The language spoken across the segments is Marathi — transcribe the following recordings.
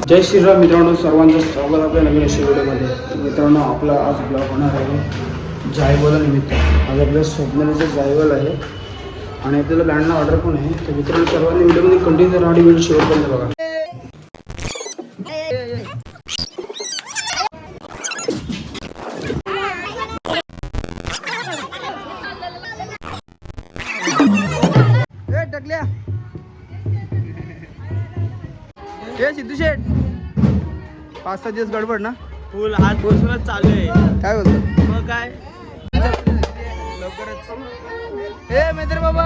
जय श्रीराम मित्रांनो, सर्वांचं स्वागत आपल्या नवीन अशा व्हिडिओमध्ये. मित्रांनो, आपला आज ब्लॉग होणार आहे जायवला निमित्त. आज आपल्या स्वप्नालीचं जायवल आहे आणि आपल्याला बँडला ऑर्डर पण आहे. तर मित्रांनो, सर्वांनी व्हिडिओमध्ये कंटिन्यू राहणी व्हिडिओ शेअरपर्यंत बघा. टकल्या हे सिद्धू शेठ 5-6 दिवस गडबड ना. फुल आज बसूनच चालू आहे. काय बोलतो मग काय लवकरच. हे मैत्र बाबा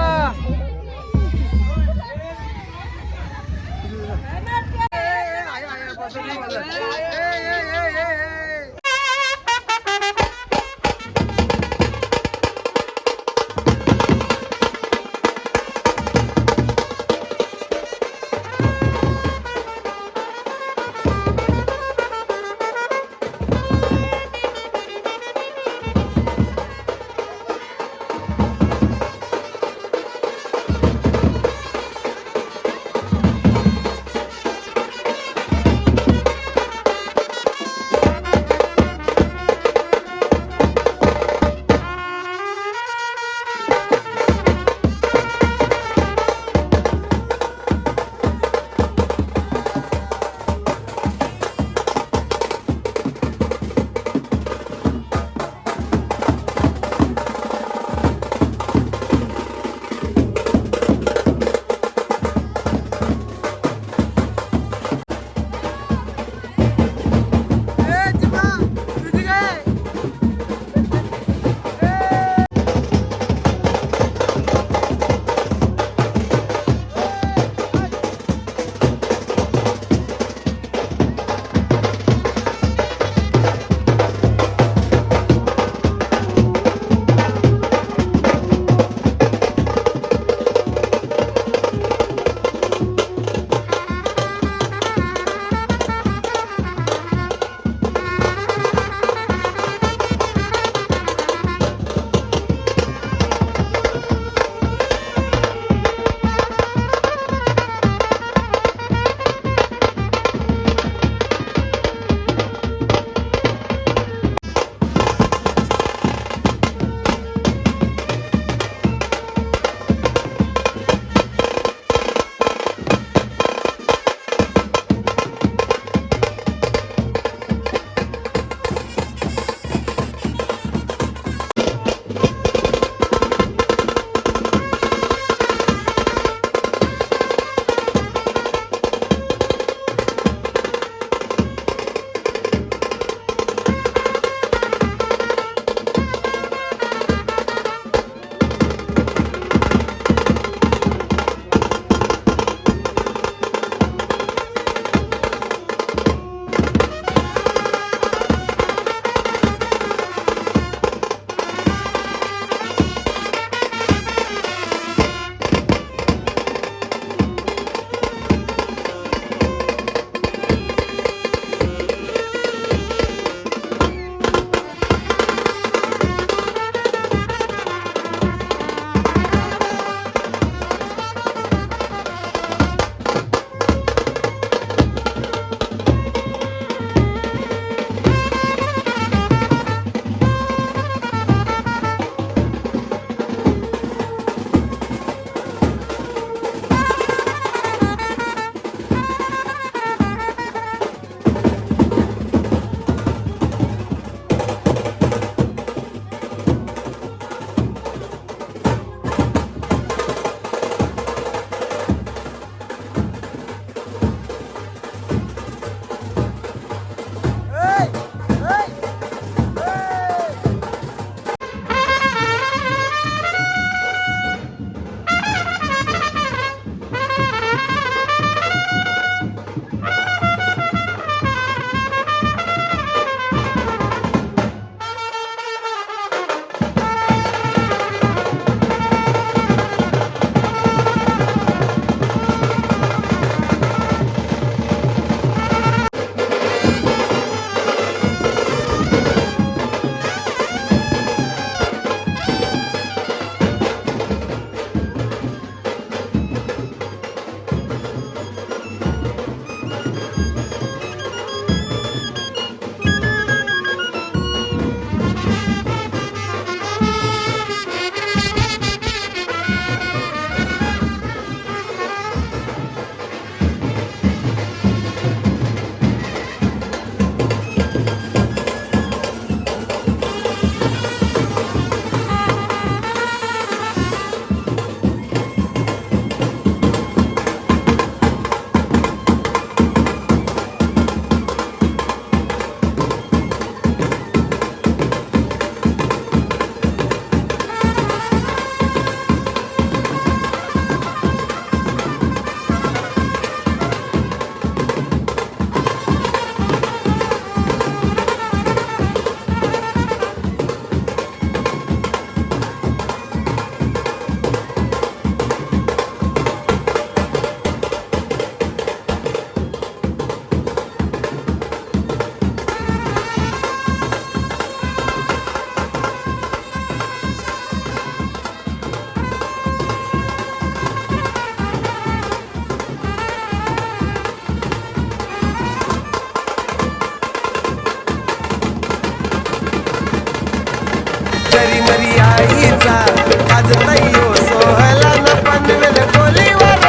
गाजतयो सोहला न पनवेल कोलीवर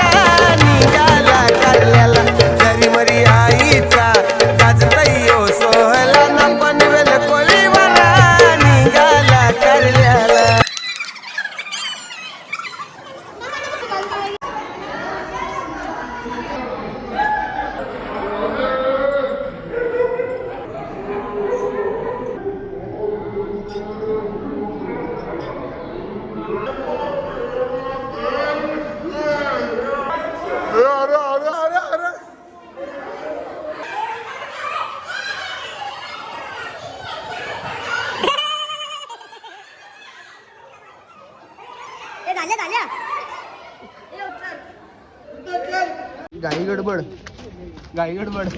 निघाला कारल्याला जरी मरी आईचा गाजतयो सोहला न पनवेल कोलीवर निघाला कारल्याला. गाई गडबड गाई गडबड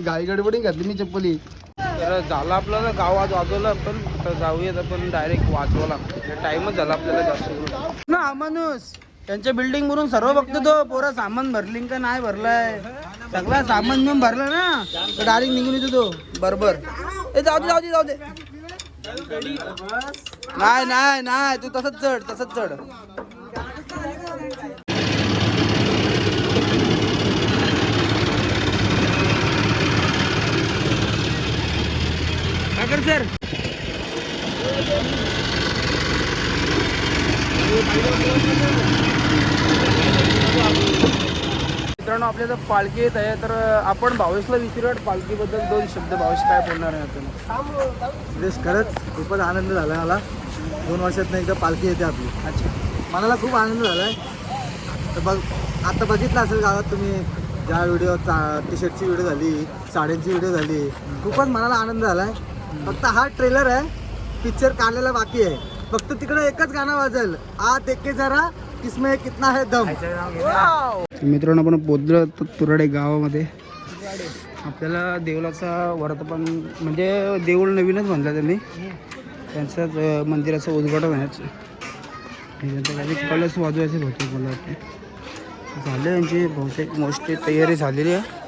गाई गडबडी घातली मी चप्पली. तर झालं आपलं गाव आज वाजवलं आपण. आता जाऊयात आपण डायरेक्ट वाजवायला. टाइमच झाला आपल्याला जास्त करून. ना हा माणूस त्यांच्या बिल्डिंग वरून सर्व बघतो तो पोरा सामान भरली का नाही भरलाय. सगळं सामान घेऊन भरलं ना तर डायरेक्ट निघून येतो तो बरोबर. ए जाऊ दे जाऊ दे जाऊ दे. नाही नाही नाही तू तसंच चढ तसंच चढ. काय कर सर. मित्रांनो आपल्या इथं पालखी येत आहे. तर आपण भावेशला विचारूयात पालखीबद्दल 2 शब्द. भावेश काय बोलणार आहे आपण? खरंच खूपच आनंद झाला मला. 2 वर्षातनं एकदा पालखी येते आपली. अच्छा. मनाला खूप आनंद झाला आहे. तर बघ आता बघितलं असेल गावात तुम्ही ज्या व्हिडिओ टी शर्टची व्हिडिओ झाली, साड्यांची व्हिडिओ झाली, खूपच मनाला आनंद झाला आहे. फक्त हा ट्रेलर आहे, पिक्चर काढलेला बाकी आहे. फक्त तिकडे एकच गाणं वाजेल, आ देखे जरा किसमें कितना है दम. मित्रांनो आपण पोहोचलो तुराडे गावामध्ये. आपल्याला देवळाचा वर्तमान म्हणजे देऊळ नवीनच बांधला त्यांनी. त्यांचं मंदिराचं उद्घाटन आहे. त्यांचं काही कलश वाजवायचे बहुतेक मला वाटते. झालं यांची बहुतेक मोस्टली तयारी झालेली आहे.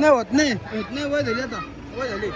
होत नाही वय झाली आता वय झाली.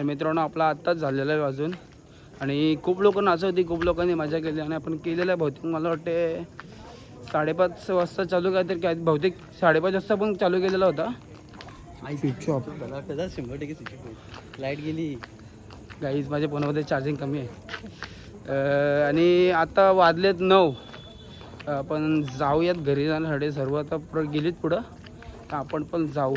मित्रांनो आपला आत्ताच झालेला आहे वाजून आणि खूप लोक नाचत होती, खूप लोकांनी मजा केली आणि आपण केलेलं आहे बहुतेक मला वाटते 5:30 वाजता चालू काहीतरी काय बहुतेक 5:30 वाजता पण चालू केलेला होता. स्विच ऑफ त्याचा 100% स्विच लाईट गेली. गाईज माझ्या फोनमध्ये चार्जिंग कमी आहे आणि आता वाजलेत 9. आपण जाऊयात घरी जाण्यासाठी सर्व आता गेलीत पुढं तर आपण पण जाऊ.